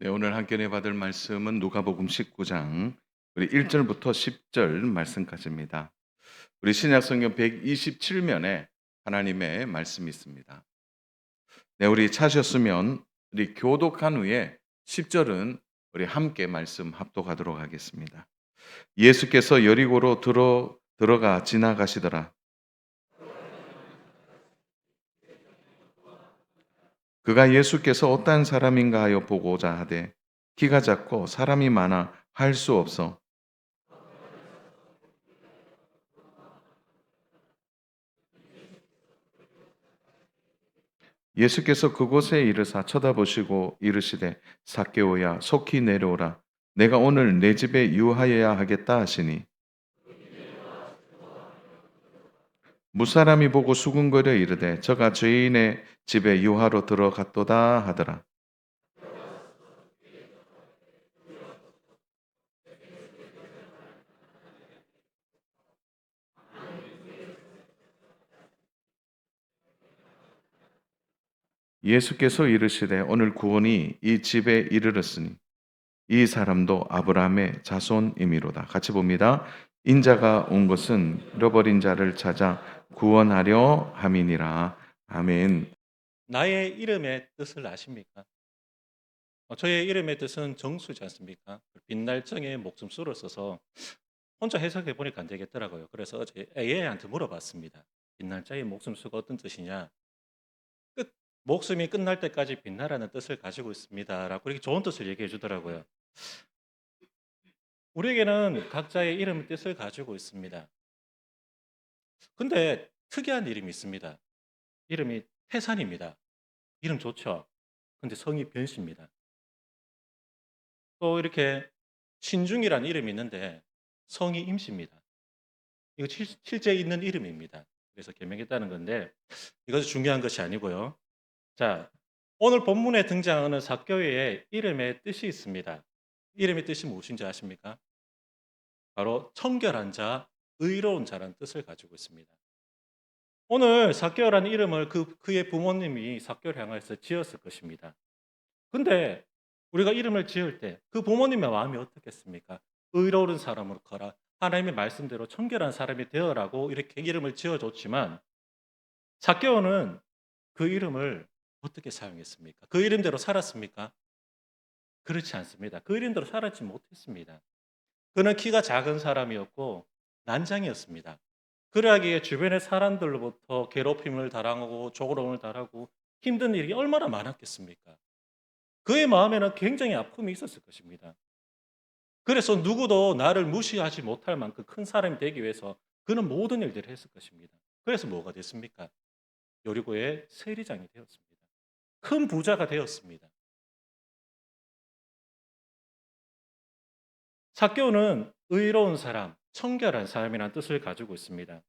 네, 오늘 함께 받을 말씀은 누가복음 19장 우리 1절부터 10절 말씀까지입니다. 우리 신약 성경 127면에 하나님의 말씀이 있습니다. 네, 우리 찾으셨으면 우리 교독한 후에 10절은 우리 함께 말씀 합독하도록 하겠습니다. 예수께서 여리고로 들어가 지나가시더라. 그가 예수께서 어떤 사람인가 하여 보고자 하되 키가 작고 사람이 많아 할 수 없어 예수께서 그곳에 이르사 쳐다보시고 이르시되 삭개오야 속히 내려오라 내가 오늘 내 집에 유하여야 하겠다 하시니 무사람이 보고 수군거려 이르되 저가 죄인의 집에 유하로 들어갔도다 하더라. 예수께서 이르시되 오늘 구원이 이 집에 이르렀으니 이 사람도 아브라함의 자손임이로다. 같이 봅니다. 인자가 온 것은 잃어버린 자를 찾아 구원하려 함이니라. 아멘. 나의 이름의 뜻을 아십니까? 저의 이름의 뜻은 정수지 않습니까? 빛날 정에 목숨수를 써서 혼자 해석해 보니까 안 되겠더라고요. 그래서 어제 AI한테 물어봤습니다. 빛날 자의 목숨수가 어떤 뜻이냐? 끝 목숨이 끝날 때까지 빛나라는 뜻을 가지고 있습니다라고 이렇게 좋은 뜻을 얘기해 주더라고요. 우리에게는 각자의 이름의 뜻을 가지고 있습니다. 근데 특이한 이름이 있습니다. 이름이 태산입니다. 이름 좋죠? 근데 성이 변씨입니다. 또 이렇게 신중이라는 이름이 있는데 성이 임씨입니다. 이거 실제 있는 이름입니다. 그래서 개명했다는 건데 이것이 중요한 것이 아니고요. 자, 오늘 본문에 등장하는 삭개오의 이름의 뜻이 있습니다. 이름의 뜻이 무엇인지 아십니까? 바로 청결한 자, 의로운 자라는 뜻을 가지고 있습니다. 오늘 삭개오라는 이름을 그의 부모님이 삭개오를 향해서 지었을 것입니다. 근데 우리가 이름을 지을 때 그 부모님의 마음이 어떻겠습니까? 의로운 사람으로 커라. 하나님의 말씀대로 청결한 사람이 되어라고 이렇게 이름을 지어줬지만 삭개오는 그 이름을 어떻게 사용했습니까? 그 이름대로 살았습니까? 그렇지 않습니다. 그 이름대로 살았지 못했습니다. 그는 키가 작은 사람이었고 난장이었습니다. 그러하기에 주변의 사람들로부터 괴롭힘을 당하고 조롱을 당하고 힘든 일이 얼마나 많았겠습니까? 그의 마음에는 굉장히 아픔이 있었을 것입니다. 그래서 누구도 나를 무시하지 못할 만큼 큰 사람이 되기 위해서 그는 모든 일들을 했을 것입니다. 그래서 뭐가 됐습니까? 여리고의 세리장이 되었습니다. 큰 부자가 되었습니다. 삭개오는 의로운 사람, 청결한 사람이라는 뜻을 가지고 있습니다.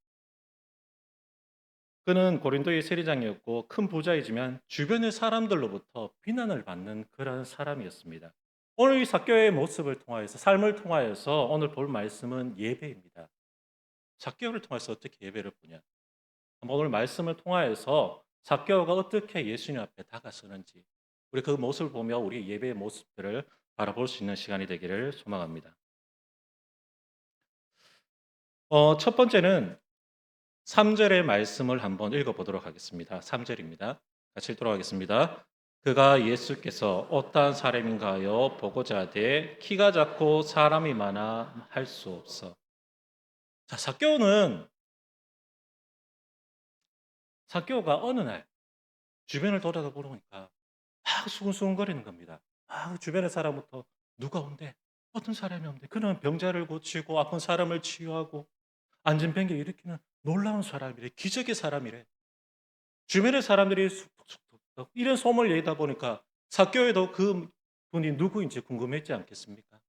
그는 고린도의 세리장이었고 큰 부자이지만 주변의 사람들로부터 비난을 받는 그런 사람이었습니다. 오늘 이 삭개오의 모습을 통하여서 삶을 통하여서 오늘 볼 말씀은 예배입니다. 삭개오를 통해서 어떻게 예배를 보냐? 한번 오늘 말씀을 통하여서 삭개오가 어떻게 예수님 앞에 다가서는지 우리 그 모습을 보며 우리 예배의 모습들을 바라볼 수 있는 시간이 되기를 소망합니다. 첫 번째는 3절의 말씀을 한번 읽어보도록 하겠습니다. 3절입니다. 같이 읽도록 하겠습니다. 그가 예수께서 어떠한 사람인가 하여 보고자 하되 키가 작고 사람이 많아 할 수 없어. 자, 삭개오가 어느 날 주변을 돌아보니까 막 수근수근거리는 겁니다. 주변의 사람부터 누가 온대? 어떤 사람이 온대? 그는 병자를 고치고 아픈 사람을 치유하고 안진병을 일으키는 놀라운 사람이래. 기적의 사람이래. 주변의 사람들이 툭툭툭툭 이런 소문을 얘기다 보니까 삭개오도 그 분이 누구인지 궁금했지 않겠습니까?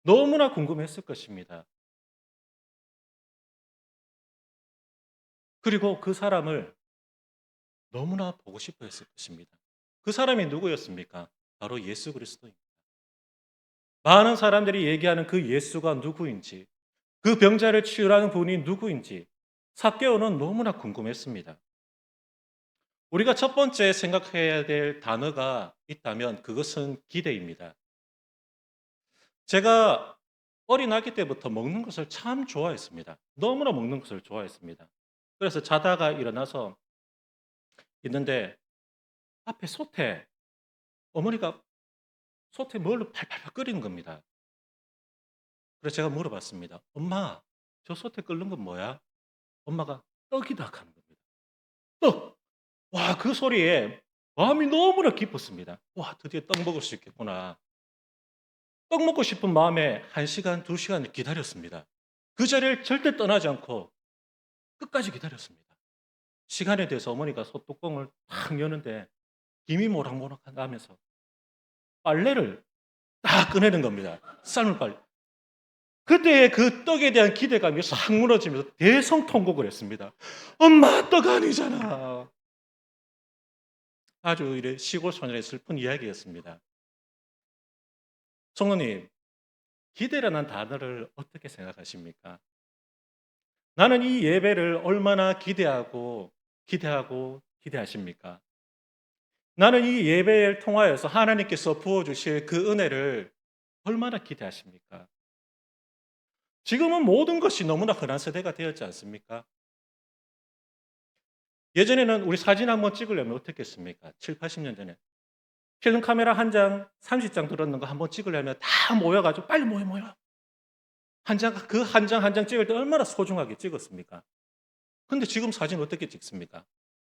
너무나 궁금했을 것입니다. 그리고 그 사람을 너무나 보고 싶어 했을 것입니다. 그 사람이 누구였습니까? 바로 예수 그리스도입니다. 많은 사람들이 얘기하는 그 예수가 누구인지, 그 병자를 치유하는 분이 누구인지 삭개오는 너무나 궁금했습니다. 우리가 첫 번째 생각해야 될 단어가 있다면 그것은 기대입니다. 제가 어린 아기 때부터 먹는 것을 참 좋아했습니다. 너무나 먹는 것을 좋아했습니다. 그래서 자다가 일어나서 있는데 앞에 어머니가 솥에 뭘 팔팔팔 끓이는 겁니다. 그래서 제가 물어봤습니다. 엄마, 저 솥에 끓는 건 뭐야? 엄마가 떡이다 하는 겁니다. 떡! 와, 그 소리에 마음이 너무나 기뻤습니다. 와, 드디어 떡 먹을 수 있겠구나. 떡 먹고 싶은 마음에 1시간, 2시간을 기다렸습니다. 그 자리를 절대 떠나지 않고 끝까지 기다렸습니다. 시간에 대해서 어머니가 솥뚜껑을 탁 여는데 김이 모락모락 나면서 빨래를 딱 꺼내는 겁니다. 삶을 빨래. 그때 그 떡에 대한 기대감이 싹 무너지면서 대성통곡을 했습니다. 엄마, 떡 아니잖아. 아주 이래 시골 소년의 슬픈 이야기였습니다. 성도님, 기대라는 단어를 어떻게 생각하십니까? 나는 이 예배를 얼마나 기대하십니까? 나는 이 예배를 통하여서 하나님께서 부어주실 그 은혜를 얼마나 기대하십니까? 지금은 모든 것이 너무나 흔한 세대가 되었지 않습니까? 예전에는 우리 사진 한번 찍으려면 어떻게 했습니까? 7, 80년 전에. 필름 카메라 한 장, 30장 들었는 거 한번 찍으려면 다 모여가지고 빨리 모여. 그 한 장 한 장 찍을 때 얼마나 소중하게 찍었습니까? 근데 지금 사진 어떻게 찍습니까?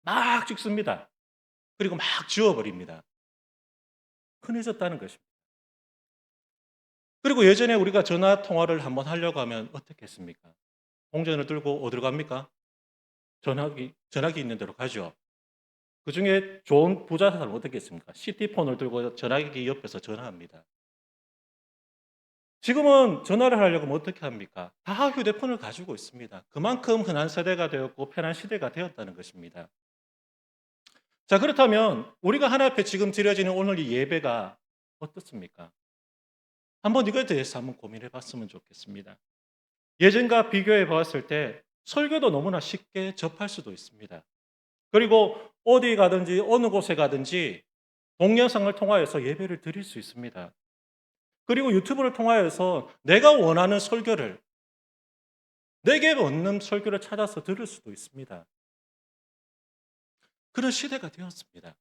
막 찍습니다. 그리고 막 지워버립니다. 흔해졌다는 것입니다. 그리고 예전에 우리가 전화 통화를 한번 하려고 하면 어떻게 했습니까? 공전을 들고 어디로 갑니까? 전화기 있는 데로 가죠. 그 중에 좋은 부자 사람은 어떻게 했습니까? CT폰을 들고 전화기 옆에서 전화합니다. 지금은 전화를 하려고 하면 어떻게 합니까? 다 휴대폰을 가지고 있습니다. 그만큼 흔한 세대가 되었고 편한 시대가 되었다는 것입니다. 자, 그렇다면 우리가 하나님 앞에 지금 드려지는 오늘 이 예배가 어떻습니까? 한번 이거에 대해서 한번 고민해 봤으면 좋겠습니다. 예전과 비교해 봤을 때 설교도 너무나 쉽게 접할 수도 있습니다. 그리고 어디 가든지 어느 곳에 가든지 동영상을 통하여서 예배를 드릴 수 있습니다. 그리고 유튜브를 통하여서 내가 원하는 설교를, 내게 맞는 설교를 찾아서 들을 수도 있습니다. 그런 시대가 되었습니다.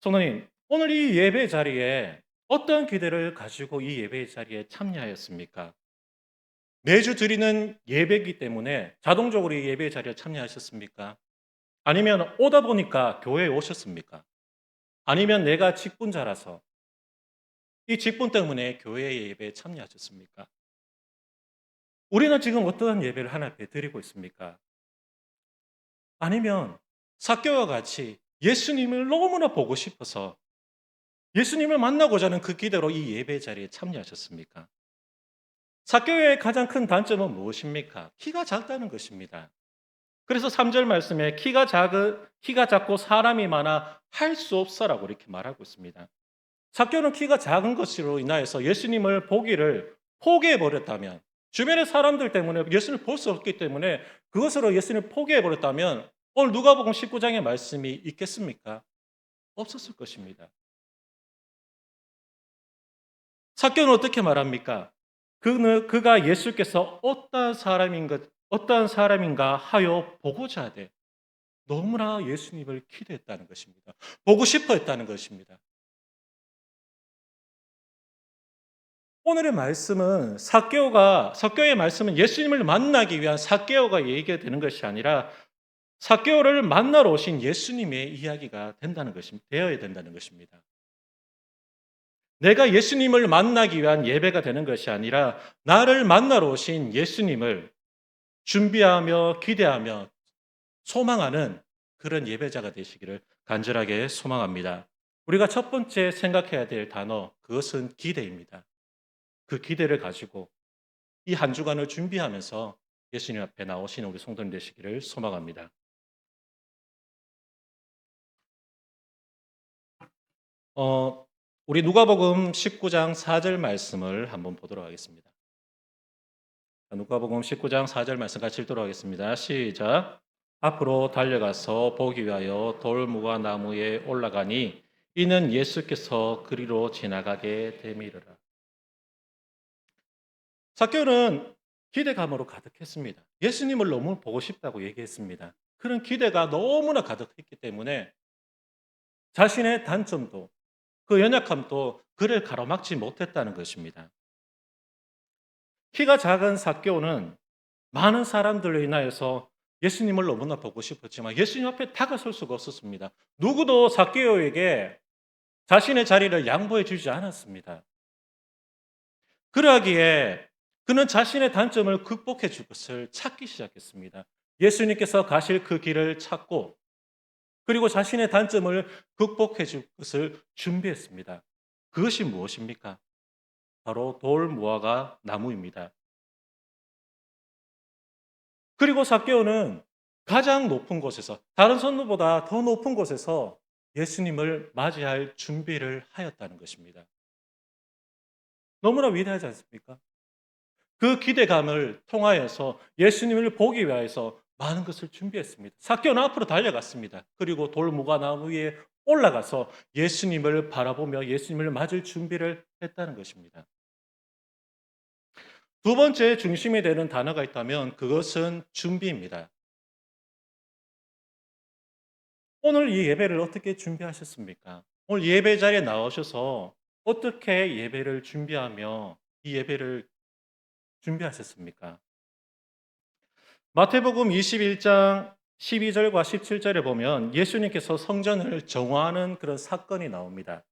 성도님, 오늘 이 예배 자리에 어떤 기대를 가지고 이 예배 자리에 참여하였습니까? 매주 드리는 예배이기 때문에 자동적으로 이 예배 자리에 참여하셨습니까? 아니면 오다 보니까 교회에 오셨습니까? 아니면 내가 직분자라서 이 직분 때문에 교회 예배에 참여하셨습니까? 우리는 지금 어떠한 예배를 하나님 앞에 드리고 있습니까? 아니면 삭개와 같이 예수님을 너무나 보고 싶어서 예수님을 만나고자 하는 그 기대로 이 예배 자리에 참여하셨습니까? 삭개의 가장 큰 단점은 무엇입니까? 키가 작다는 것입니다. 그래서 3절 말씀에 키가 작고 사람이 많아 할 수 없어라고 이렇게 말하고 있습니다. 삭개는 키가 작은 것으로 인하여서 예수님을 보기를 포기해 버렸다면, 주변의 사람들 때문에 예수님을 볼 수 없기 때문에 그것으로 예수님을 포기해 버렸다면 오늘 누가복음 19장의 말씀이 있겠습니까? 없었을 것입니다. 삭개는 어떻게 말합니까? 그가 예수께서 어떠한 사람인가 하여 보고자 하되 너무나 예수님을 기대했다는 것입니다. 보고 싶어 했다는 것입니다. 오늘의 말씀은 삭개오의 말씀은 예수님을 만나기 위한 삭개오가 얘기가 되는 것이 아니라 삭개오를 만나러 오신 예수님의 이야기가 되어야 된다는 것입니다. 내가 예수님을 만나기 위한 예배가 되는 것이 아니라 나를 만나러 오신 예수님을 준비하며 기대하며 소망하는 그런 예배자가 되시기를 간절하게 소망합니다. 우리가 첫 번째 생각해야 될 단어, 그것은 기대입니다. 그 기대를 가지고 이 한 주간을 준비하면서 예수님 앞에 나오시는 우리 성도님 되시기를 소망합니다. 우리 누가복음 19장 4절 말씀을 한번 보도록 하겠습니다. 누가복음 19장 4절 말씀 같이 읽도록 하겠습니다. 시작. 앞으로 달려가서 보기 위하여 돌무화 나무에 올라가니 이는 예수께서 그리로 지나가게 되미르라. 삭개오는 기대감으로 가득했습니다. 예수님을 너무 보고 싶다고 얘기했습니다. 그런 기대가 너무나 가득했기 때문에 자신의 단점도 그 연약함도 그를 가로막지 못했다는 것입니다. 키가 작은 삭개오는 많은 사람들로 인하여서 예수님을 너무나 보고 싶었지만 예수님 앞에 다가설 수가 없었습니다. 누구도 삭개오에게 자신의 자리를 양보해 주지 않았습니다. 그러하기에 그는 자신의 단점을 극복해 줄 것을 찾기 시작했습니다. 예수님께서 가실 그 길을 찾고 그리고 자신의 단점을 극복해 줄 것을 준비했습니다. 그것이 무엇입니까? 바로 돌 무화과 나무입니다. 그리고 삭개오는 가장 높은 곳에서 다른 선도보다 더 높은 곳에서 예수님을 맞이할 준비를 하였다는 것입니다. 너무나 위대하지 않습니까? 그 기대감을 통하여서 예수님을 보기 위해서 많은 것을 준비했습니다. 삭개오는 앞으로 달려갔습니다. 그리고 돌무화 나무 위에 올라가서 예수님을 바라보며 예수님을 맞을 준비를 했다는 것입니다. 두 번째 중심이 되는 단어가 있다면 그것은 준비입니다. 오늘 이 예배를 어떻게 준비하셨습니까? 오늘 예배 자리에 나오셔서 어떻게 예배를 준비하며 이 예배를 준비하셨습니까? 마태복음 21장 12절과 17절에 보면 예수님께서 성전을 정화하는 그런 사건이 나옵니다.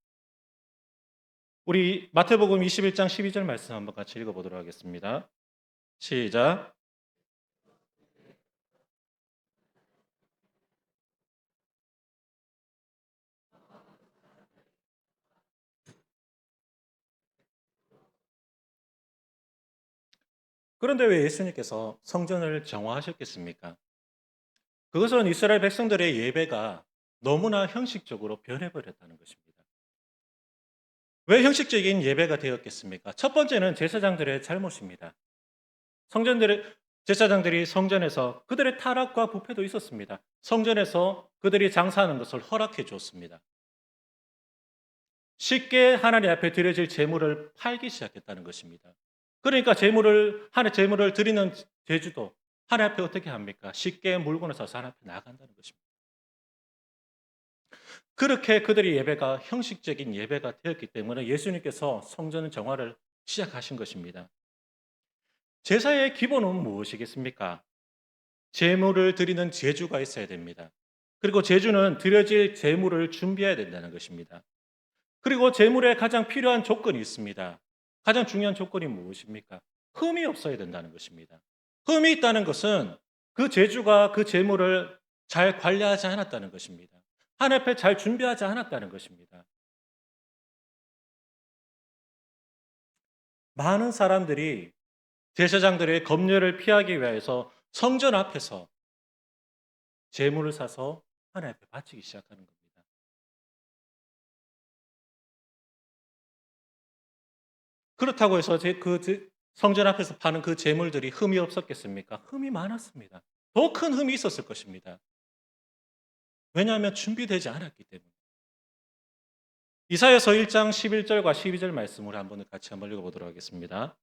우리 마태복음 21장 12절 말씀 한번 같이 읽어보도록 하겠습니다. 시작. 그런데 왜 예수님께서 성전을 정화하셨겠습니까? 그것은 이스라엘 백성들의 예배가 너무나 형식적으로 변해버렸다는 것입니다. 왜 형식적인 예배가 되었겠습니까? 첫 번째는 제사장들의 잘못입니다. 성전들의 제사장들이 성전에서 그들의 타락과 부패도 있었습니다. 성전에서 그들이 장사하는 것을 허락해 줬습니다. 쉽게 하나님 앞에 드려질 제물을 팔기 시작했다는 것입니다. 그러니까 제물을 드리는 제주도 하나님 앞에 어떻게 합니까? 쉽게 물건을 사서 하나님 앞에 나간다는 것입니다. 그렇게 그들의 예배가 형식적인 예배가 되었기 때문에 예수님께서 성전 정화를 시작하신 것입니다. 제사의 기본은 무엇이겠습니까? 제물을 드리는 제주가 있어야 됩니다. 그리고 제주는 드려질 제물을 준비해야 된다는 것입니다. 그리고 제물에 가장 필요한 조건이 있습니다. 가장 중요한 조건이 무엇입니까? 흠이 없어야 된다는 것입니다. 흠이 있다는 것은 그 제주가 그 제물을 잘 관리하지 않았다는 것입니다. 하나님 앞에 잘 준비하지 않았다는 것입니다. 많은 사람들이 제사장들의 검열을 피하기 위해서 성전 앞에서 제물을 사서 하나님 앞에 바치기 시작하는 겁니다. 그렇다고 해서 성전 앞에서 파는 그 제물들이 흠이 없었겠습니까? 흠이 많았습니다. 더 큰 흠이 있었을 것입니다. 왜냐하면 준비되지 않았기 때문에. 이사야서 1장 11절과 12절 말씀을 같이 한번 읽어보도록 하겠습니다.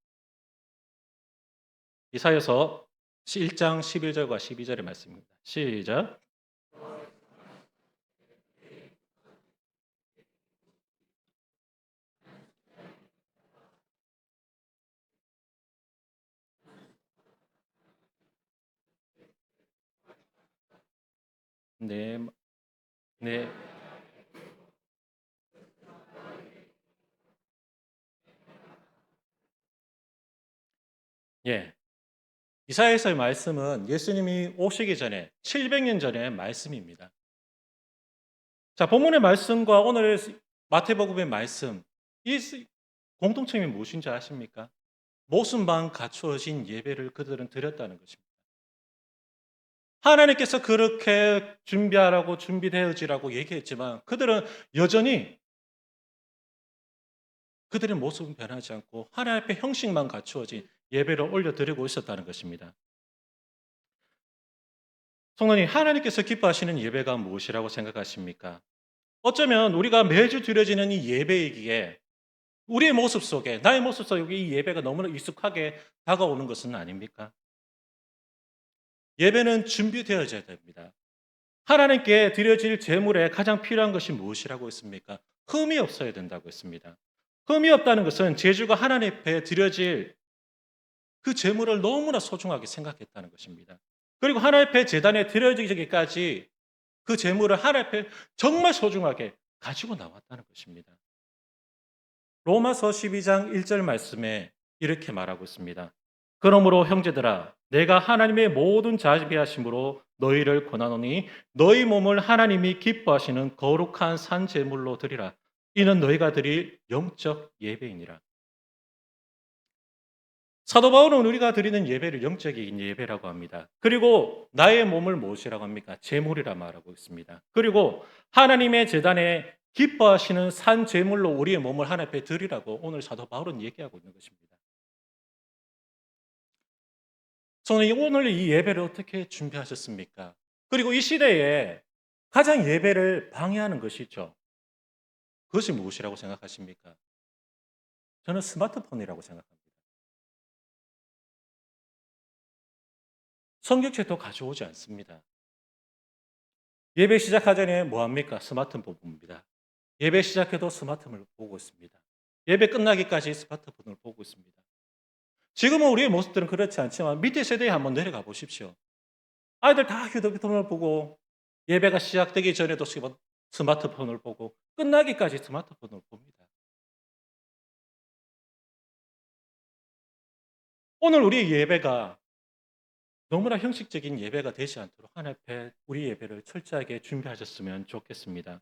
이사야서 1장 11절과 12절의 말씀입니다. 시작. 네, 네, 예. 이사야서의 말씀은 예수님이 오시기 전에 700년 전의 말씀입니다. 자, 본문의 말씀과 오늘의 마태복음의 말씀, 이 공통점이 무엇인지 아십니까? 모순만 갖추어진 예배를 그들은 드렸다는 것입니다. 하나님께서 그렇게 준비하라고 준비되어지라고 얘기했지만 그들은 여전히 그들의 모습은 변하지 않고 하나님 앞에 형식만 갖추어진 예배를 올려드리고 있었다는 것입니다. 성도님, 하나님께서 기뻐하시는 예배가 무엇이라고 생각하십니까? 어쩌면 우리가 매주 드려지는 이 예배이기에 우리의 모습 속에, 나의 모습 속에 이 예배가 너무나 익숙하게 다가오는 것은 아닙니까? 예배는 준비되어져야 됩니다. 하나님께 드려질 제물에 가장 필요한 것이 무엇이라고 했습니까? 흠이 없어야 된다고 했습니다. 흠이 없다는 것은 제주가 하나님 앞에 드려질 그 제물을 너무나 소중하게 생각했다는 것입니다. 그리고 하나님 앞에 제단에 드려지기까지 그 제물을 하나님 앞에 정말 소중하게 가지고 나왔다는 것입니다. 로마서 12장 1절 말씀에 이렇게 말하고 있습니다. 그러므로 형제들아 내가 하나님의 모든 자비하심으로 너희를 권하노니 너희 몸을 하나님이 기뻐하시는 거룩한 산 제물로 드리라. 이는 너희가 드릴 영적 예배이니라. 사도 바울은 우리가 드리는 예배를 영적인 예배라고 합니다. 그리고 나의 몸을 무엇이라고 합니까? 제물이라 말하고 있습니다. 그리고 하나님의 제단에 기뻐하시는 산 제물로 우리의 몸을 하나님 앞에 드리라고 오늘 사도 바울은 얘기하고 있는 것입니다. 저는 오늘 이 예배를 어떻게 준비하셨습니까? 그리고 이 시대에 가장 예배를 방해하는 것이 있죠. 그것이 무엇이라고 생각하십니까? 저는 스마트폰이라고 생각합니다. 성경책도 가져오지 않습니다. 예배 시작하기 전에 뭐합니까? 스마트폰 봅니다. 예배 시작해도 스마트폰을 보고 있습니다. 예배 끝나기까지 스마트폰을 보고 있습니다. 지금은 우리의 모습들은 그렇지 않지만 밑에 세대에 한번 내려가 보십시오. 아이들 다 휴대폰을 보고 예배가 시작되기 전에도 스마트폰을 보고 끝나기까지 스마트폰을 봅니다. 오늘 우리의 예배가 너무나 형식적인 예배가 되지 않도록 하나님 앞에 우리 예배를 철저하게 준비하셨으면 좋겠습니다.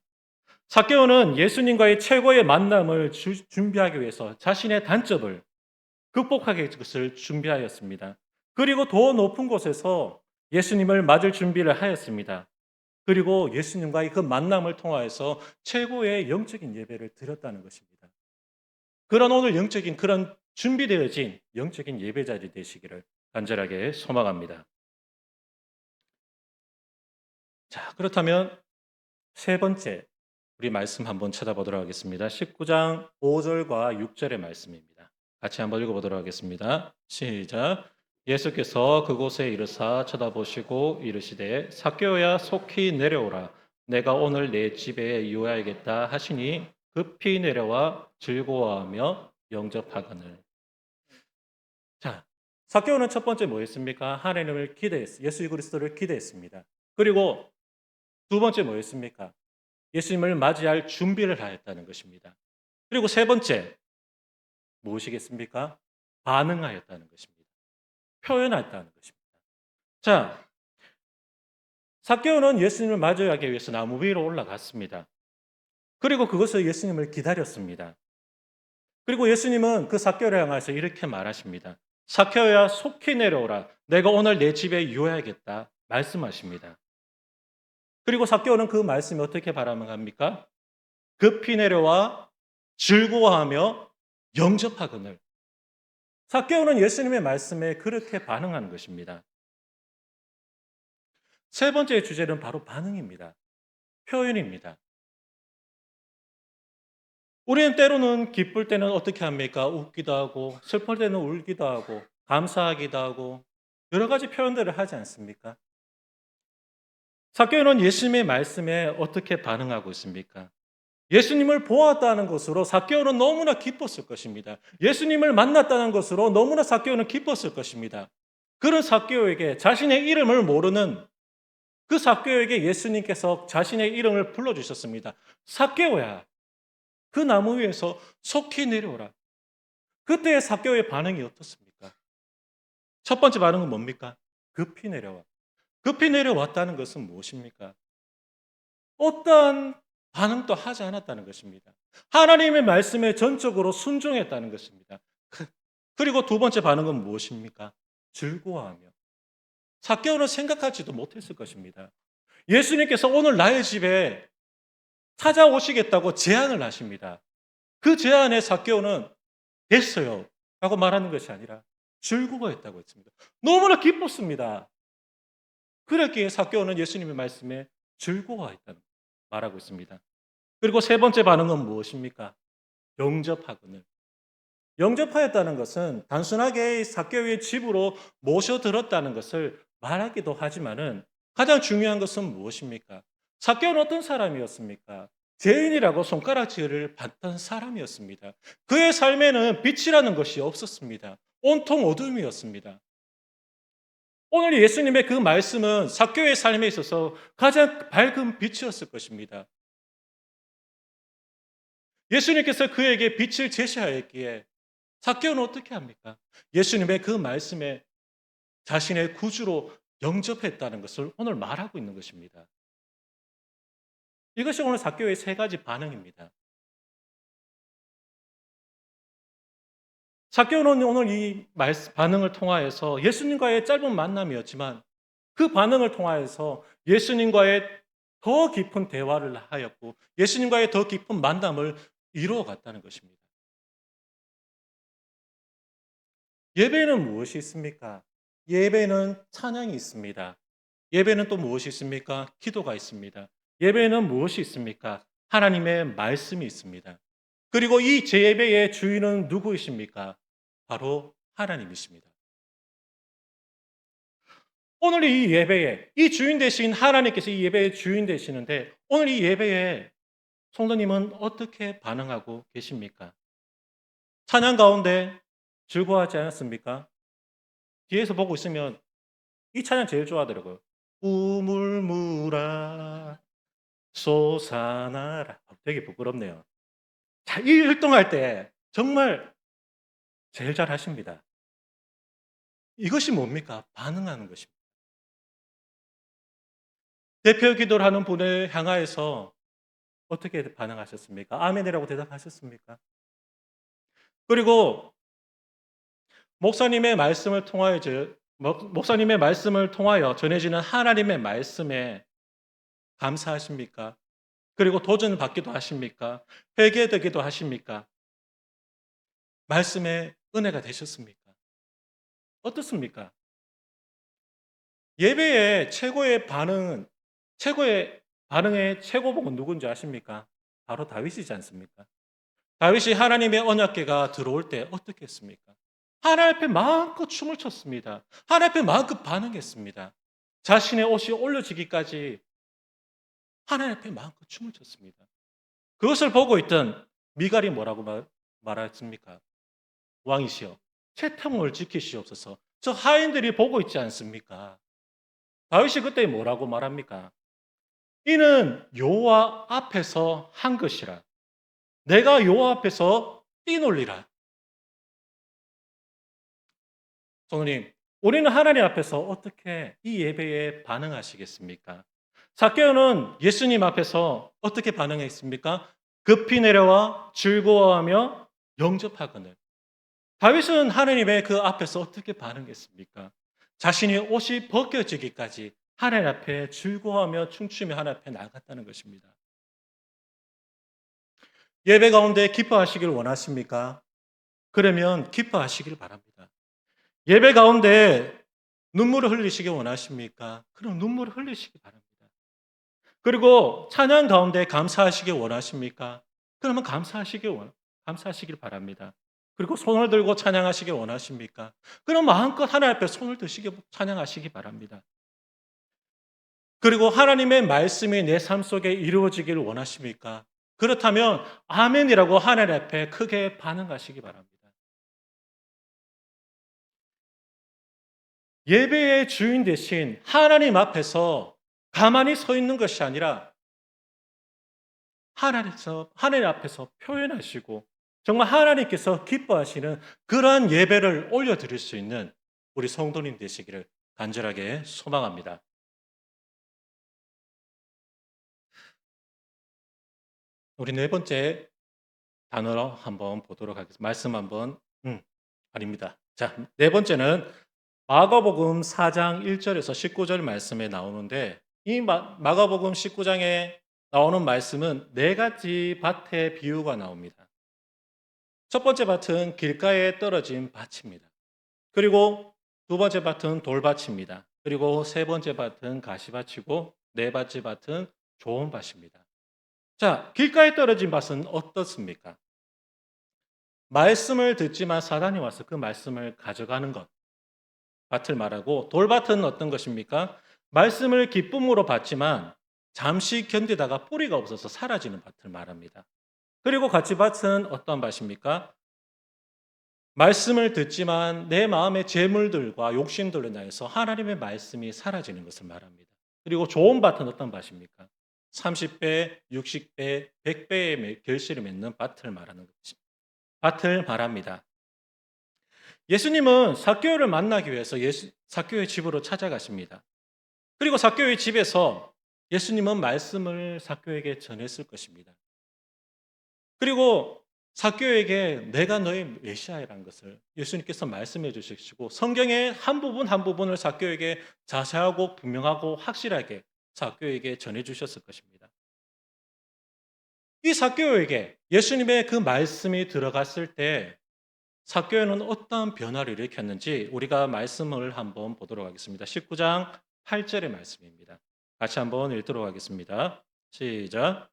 삭개오는 예수님과의 최고의 만남을 준비하기 위해서 자신의 단점을 극복하기 것을 준비하였습니다. 그리고 더 높은 곳에서 예수님을 맞을 준비를 하였습니다. 그리고 예수님과의 그 만남을 통하여서 최고의 영적인 예배를 드렸다는 것입니다. 그런 오늘 영적인 그런 준비되어진 영적인 예배자들이 되시기를 간절하게 소망합니다. 자, 그렇다면 세 번째 우리 말씀 한번 쳐다보도록 하겠습니다. 19장 5절과 6절의 말씀입니다. 같이 한번 읽어보도록 하겠습니다. 시작. 예수께서 그곳에 이르사 쳐다보시고 이르시되 삭개오야 속히 내려오라. 내가 오늘 내 집에 유하야겠다 하시니 급히 내려와 즐거워하며 영접하거늘. 자, 삭개오는 첫 번째 뭐였습니까? 하나님을 기대했습니다. 예수 그리스도를 기대했습니다. 그리고 두 번째 뭐였습니까? 예수님을 맞이할 준비를 하였다는 것입니다. 그리고 세 번째 무엇이겠습니까? 반응하였다는 것입니다. 표현했다는 것입니다. 자, 삭개오는 예수님을 맞이하기 위해서 나무 위로 올라갔습니다. 그리고 그것을 예수님을 기다렸습니다. 그리고 예수님은 그 삭개오를 향해서 이렇게 말하십니다. 삭개오야 속히 내려오라. 내가 오늘 내 집에 유하야겠다 말씀하십니다. 그리고 삭개오는 그 말씀이 어떻게 반응합니까? 급히 내려와 즐거워하며 영접하거늘. 삭개오는 예수님의 말씀에 그렇게 반응하는 것입니다. 세 번째 주제는 바로 반응입니다. 표현입니다. 우리는 때로는 기쁠 때는 어떻게 합니까? 웃기도 하고, 슬플 때는 울기도 하고, 감사하기도 하고, 여러 가지 표현들을 하지 않습니까? 삭개오는 예수님의 말씀에 어떻게 반응하고 있습니까? 예수님을 보았다는 것으로 삭개오는 너무나 기뻤을 것입니다. 예수님을 만났다는 것으로 너무나 삭개오는 기뻤을 것입니다. 그런 삭개오에게 자신의 이름을 모르는 그 삭개오에게 예수님께서 자신의 이름을 불러주셨습니다. 삭개오야, 그 나무 위에서 속히 내려오라. 그때의 삭개오의 반응이 어떻습니까? 첫 번째 반응은 뭡니까? 급히 내려와. 급히 내려왔다는 것은 무엇입니까? 어떠한 반응도 하지 않았다는 것입니다. 하나님의 말씀에 전적으로 순종했다는 것입니다. 그리고 두 번째 반응은 무엇입니까? 즐거워하며. 삭개오는 생각하지도 못했을 것입니다. 예수님께서 오늘 나의 집에 찾아오시겠다고 제안을 하십니다. 그 제안에 삭개오는 됐어요 라고 말하는 것이 아니라 즐거워했다고 했습니다. 너무나 기뻤습니다. 그랬기에 삭개오는 예수님의 말씀에 즐거워했다는 말하고 있습니다. 그리고 세 번째 반응은 무엇입니까? 영접하거늘. 영접하였다는 것은 단순하게 삭개오의 집으로 모셔들었다는 것을 말하기도 하지만은 가장 중요한 것은 무엇입니까? 삭개오는 어떤 사람이었습니까? 죄인이라고 손가락질을 받던 사람이었습니다. 그의 삶에는 빛이라는 것이 없었습니다. 온통 어둠이었습니다. 오늘 예수님의 그 말씀은 삭개오의 삶에 있어서 가장 밝은 빛이었을 것입니다. 예수님께서 그에게 빛을 제시하였기에 삭개오는 어떻게 합니까? 예수님의 그 말씀에 자신의 구주로 영접했다는 것을 오늘 말하고 있는 것입니다. 이것이 오늘 삭개오의 세 가지 반응입니다. 삭개오는 오늘 이 반응을 통하여서 예수님과의 짧은 만남이었지만 그 반응을 통하여서 예수님과의 더 깊은 대화를 하였고 예수님과의 더 깊은 만남을 이루어 갔다는 것입니다. 예배는 무엇이 있습니까? 예배는 찬양이 있습니다. 예배는 또 무엇이 있습니까? 기도가 있습니다. 예배는 무엇이 있습니까? 하나님의 말씀이 있습니다. 그리고 이 제예배의 주인은 누구이십니까? 바로 하나님이십니다. 오늘 이 예배에 이 주인 되신 하나님께서 이 예배의 주인 되시는데 오늘 이 예배에 성도님은 어떻게 반응하고 계십니까? 찬양 가운데 즐거워하지 않았습니까? 뒤에서 보고 있으면 이 찬양 제일 좋아하더라고요. 우물무라 솟아나라. 되게 부끄럽네요. 자, 이 율동할 때 정말 제일 잘 하십니다. 이것이 뭡니까? 반응하는 것입니다. 대표 기도를 하는 분을 향하여서 어떻게 반응하셨습니까? 아멘이라고 대답하셨습니까? 그리고 목사님의 말씀을 통하여 전해지는 하나님의 말씀에 감사하십니까? 그리고 도전을 받기도 하십니까? 회개되기도 하십니까? 말씀에 은혜가 되셨습니까? 어떻습니까? 예배의 최고의 반응의 최고봉은 누군지 아십니까? 바로 다윗이지 않습니까? 다윗이 하나님의 언약궤가 들어올 때 어떻게 했습니까? 하나님 앞에 마음껏 춤을 췄습니다. 하나님 앞에 마음껏 반응했습니다. 자신의 옷이 올려지기까지 하나님 앞에 마음껏 춤을 췄습니다. 그것을 보고 있던 미갈이 뭐라고 말했습니까? 왕이시여, 채통을 지키시옵소서. 저 하인들이 보고 있지 않습니까? 다윗이 그때 뭐라고 말합니까? 이는 여호와 앞에서 한 것이라. 내가 여호와 앞에서 뛰놀리라. 성도님, 우리는 하나님 앞에서 어떻게 이 예배에 반응하시겠습니까? 삭개오는 예수님 앞에서 어떻게 반응했습니까? 급히 내려와 즐거워하며 영접하거늘. 다윗은 하나님의 그 앞에서 어떻게 반응했습니까? 자신의 옷이 벗겨지기까지 하나님 앞에 즐거워하며 춤추며 하나님 앞에 나갔다는 것입니다. 예배 가운데 기뻐하시길 원하십니까? 그러면 기뻐하시길 바랍니다. 예배 가운데 눈물을 흘리시길 원하십니까? 그럼 눈물을 흘리시기 바랍니다. 그리고 찬양 가운데 감사하시길 원하십니까? 그러면 감사하시길 바랍니다. 그리고 손을 들고 찬양하시길 원하십니까? 그럼 마음껏 하나님 앞에 손을 드시고 찬양하시기 바랍니다. 그리고 하나님의 말씀이 내 삶 속에 이루어지기를 원하십니까? 그렇다면 아멘이라고 하나님 앞에 크게 반응하시기 바랍니다. 예배의 주인 대신 하나님 앞에서 가만히 서 있는 것이 아니라 하나님 앞에서 표현하시고 정말 하나님께서 기뻐하시는 그러한 예배를 올려드릴 수 있는 우리 성도님 되시기를 간절하게 소망합니다. 우리 네 번째 단어로 한번 보도록 하겠습니다. 말씀 한번 아닙니다. 자, 네 번째는 마가복음 4장 1절에서 19절 말씀에 나오는데 이 마가복음 19장에 나오는 말씀은 네 가지 밭의 비유가 나옵니다. 첫 번째 밭은 길가에 떨어진 밭입니다. 그리고 두 번째 밭은 돌밭입니다. 그리고 세 번째 밭은 가시밭이고 네 번째 밭은 좋은 밭입니다. 자, 길가에 떨어진 밭은 어떻습니까? 말씀을 듣지만 사단이 와서 그 말씀을 가져가는 것, 밭을 말하고, 돌밭은 어떤 것입니까? 말씀을 기쁨으로 받지만 잠시 견디다가 뿌리가 없어서 사라지는 밭을 말합니다. 그리고 가시밭은 어떤 밭입니까? 말씀을 듣지만 내 마음의 재물들과 욕심들로 인해서 하나님의 말씀이 사라지는 것을 말합니다. 그리고 좋은 밭은 어떤 밭입니까? 30배, 60배, 100배의 결실을 맺는 밭을 말하는 것입니다. 밭을 말합니다. 예수님은 삭개오를 만나기 위해서 삭개오의 집으로 찾아가십니다. 그리고 삭개오의 집에서 예수님은 말씀을 삭개오에게 전했을 것입니다. 그리고 삭개오에게 내가 너의 메시아라는 것을 예수님께서 말씀해 주시고, 성경의 한 부분 한 부분을 삭개오에게 자세하고 분명하고 확실하게 삭개오에게 전해 주셨을 것입니다. 이 삭개오에게 예수님의 그 말씀이 들어갔을 때 삭개오는 어떠한 변화를 일으켰는지 우리가 말씀을 한번 보도록 하겠습니다. 19장 8절의 말씀입니다. 같이 한번 읽도록 하겠습니다. 시작.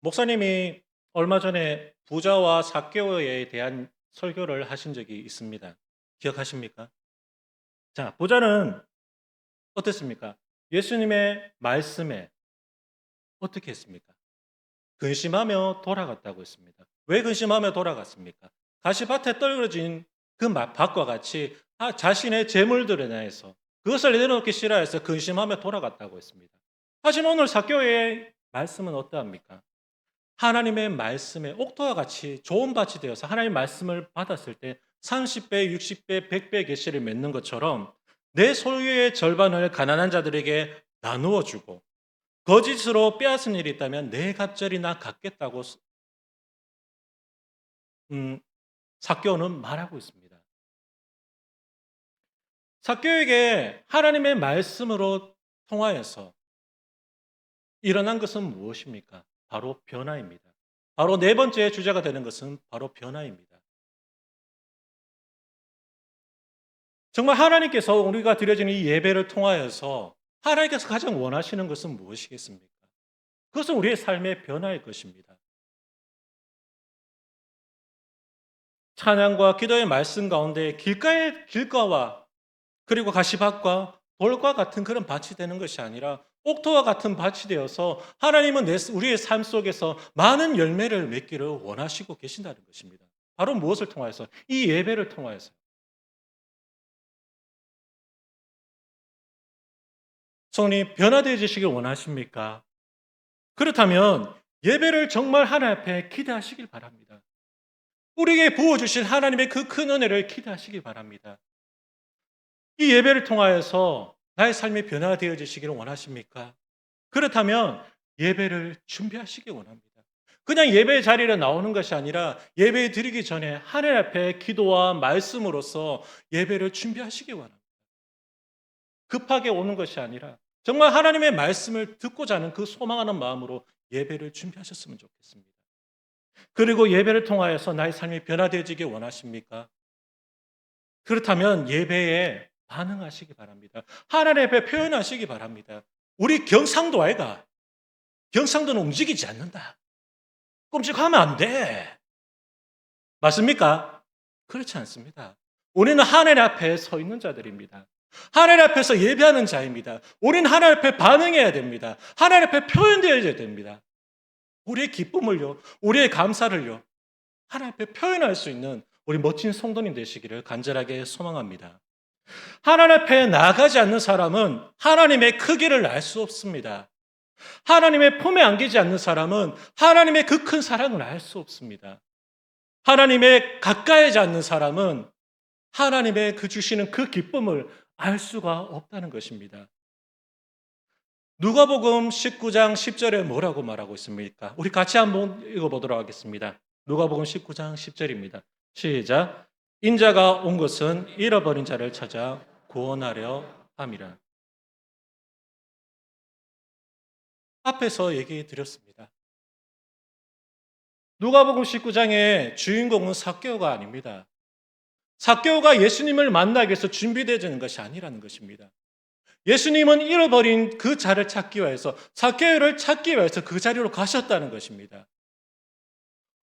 목사님이 얼마 전에 부자와 삭개오에 대한 설교를 하신 적이 있습니다. 기억하십니까? 자, 부자는 어땠습니까? 예수님의 말씀에 어떻게 했습니까? 근심하며 돌아갔다고 했습니다. 왜 근심하며 돌아갔습니까? 가시밭에 떨어진 그 밭과 같이 자신의 재물들에 대해서 그것을 내려놓기 싫어해서 근심하며 돌아갔다고 했습니다. 하지만 오늘 삭개오의 말씀은 어떠합니까? 하나님의 말씀에 옥토와 같이 좋은 밭이 되어서 하나님의 말씀을 받았을 때 30배, 60배, 100배 계시를 맺는 것처럼 내 소유의 절반을 가난한 자들에게 나누어 주고, 거짓으로 빼앗은 일이 있다면 내 갑절이나 갚겠다고 삭개오는 말하고 있습니다. 삭개오에게 하나님의 말씀으로 통하여서 일어난 것은 무엇입니까? 바로 변화입니다. 바로 네 번째 주제가 되는 것은 바로 변화입니다. 정말 하나님께서 우리가 드려지는 이 예배를 통하여서 하나님께서 가장 원하시는 것은 무엇이겠습니까? 그것은 우리의 삶의 변화일 것입니다. 찬양과 기도의 말씀 가운데 길가와 그리고 가시밭과 돌과 같은 그런 밭이 되는 것이 아니라 옥토와 같은 밭이 되어서 하나님은 우리의 삶 속에서 많은 열매를 맺기를 원하시고 계신다는 것입니다. 바로 무엇을 통하여서? 이 예배를 통하여서. 성령님, 변화되어지시길 원하십니까? 그렇다면 예배를 정말 하나님 앞에 기대하시길 바랍니다. 우리에게 부어주신 하나님의 그 큰 은혜를 기대하시길 바랍니다. 이 예배를 통하여서 나의 삶이 변화되어지시기를 원하십니까? 그렇다면 예배를 준비하시기 원합니다. 그냥 예배 자리에 나오는 것이 아니라 예배 드리기 전에 하나님 앞에 기도와 말씀으로써 예배를 준비하시기 원합니다. 급하게 오는 것이 아니라 정말 하나님의 말씀을 듣고자 하는 그 소망하는 마음으로 예배를 준비하셨으면 좋겠습니다. 그리고 예배를 통하여서 나의 삶이 변화되어지기 원하십니까? 그렇다면 예배에 반응하시기 바랍니다. 하나님 앞에 표현하시기 바랍니다. 우리 경상도 아이가, 경상도는 움직이지 않는다. 꼼찍하면 안 돼. 맞습니까? 그렇지 않습니다. 우리는 하나님 앞에 서 있는 자들입니다. 하나님 앞에서 예배하는 자입니다. 우리는 하나님 앞에 반응해야 됩니다. 하나님 앞에 표현되어야 됩니다. 우리의 기쁨을요, 우리의 감사를요, 하나님 앞에 표현할 수 있는 우리 멋진 성도님 되시기를 간절하게 소망합니다. 하나님 앞에 나아가지 않는 사람은 하나님의 크기를 알 수 없습니다. 하나님의 품에 안기지 않는 사람은 하나님의 그 큰 사랑을 알 수 없습니다. 하나님의 가까이지 않는 사람은 하나님의 그 주시는 그 기쁨을 알 수가 없다는 것입니다. 누가복음 19장 10절에 뭐라고 말하고 있습니까? 우리 같이 한번 읽어보도록 하겠습니다. 누가복음 19장 10절입니다. 시작. 인자가 온 것은 잃어버린 자를 찾아 구원하려 함이라. 앞에서 얘기해 드렸습니다. 누가복음 19장의 주인공은 삭개오가 아닙니다. 삭개오가 예수님을 만나기 위해서 준비되어지는 것이 아니라는 것입니다. 예수님은 잃어버린 그 자를 찾기 위해서, 삭개오를 찾기 위해서 그 자리로 가셨다는 것입니다.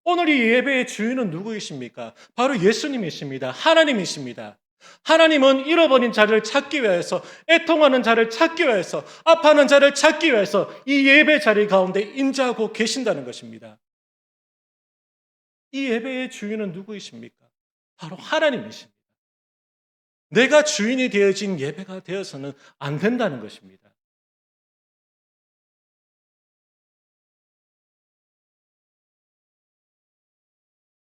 오늘 이 예배의 주인은 누구이십니까? 바로 예수님이십니다. 하나님이십니다. 하나님은 잃어버린 자를 찾기 위해서, 애통하는 자를 찾기 위해서, 아파하는 자를 찾기 위해서 이 예배 자리 가운데 임재하고 계신다는 것입니다. 이 예배의 주인은 누구이십니까? 바로 하나님이십니다. 내가 주인이 되어진 예배가 되어서는 안 된다는 것입니다.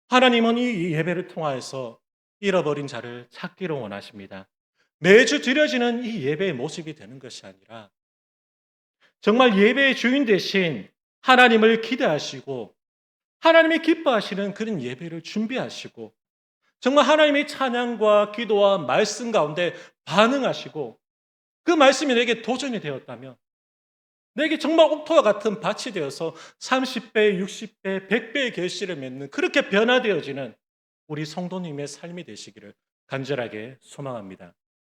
하나님은 이 예배를 통하여서 잃어버린 자를 찾기를 원하십니다. 매주 드려지는 이 예배의 모습이 되는 것이 아니라 정말 예배의 주인 대신 하나님을 기대하시고 하나님이 기뻐하시는 그런 예배를 준비하시고 정말 하나님의 찬양과 기도와 말씀 가운데 반응하시고 그 말씀이 내게 도전이 되었다면 내게 정말 옥토와 같은 밭이 되어서 30배, 60배, 100배의 결실을 맺는 그렇게 변화되어지는 우리 성도님의 삶이 되시기를 간절하게 소망합니다.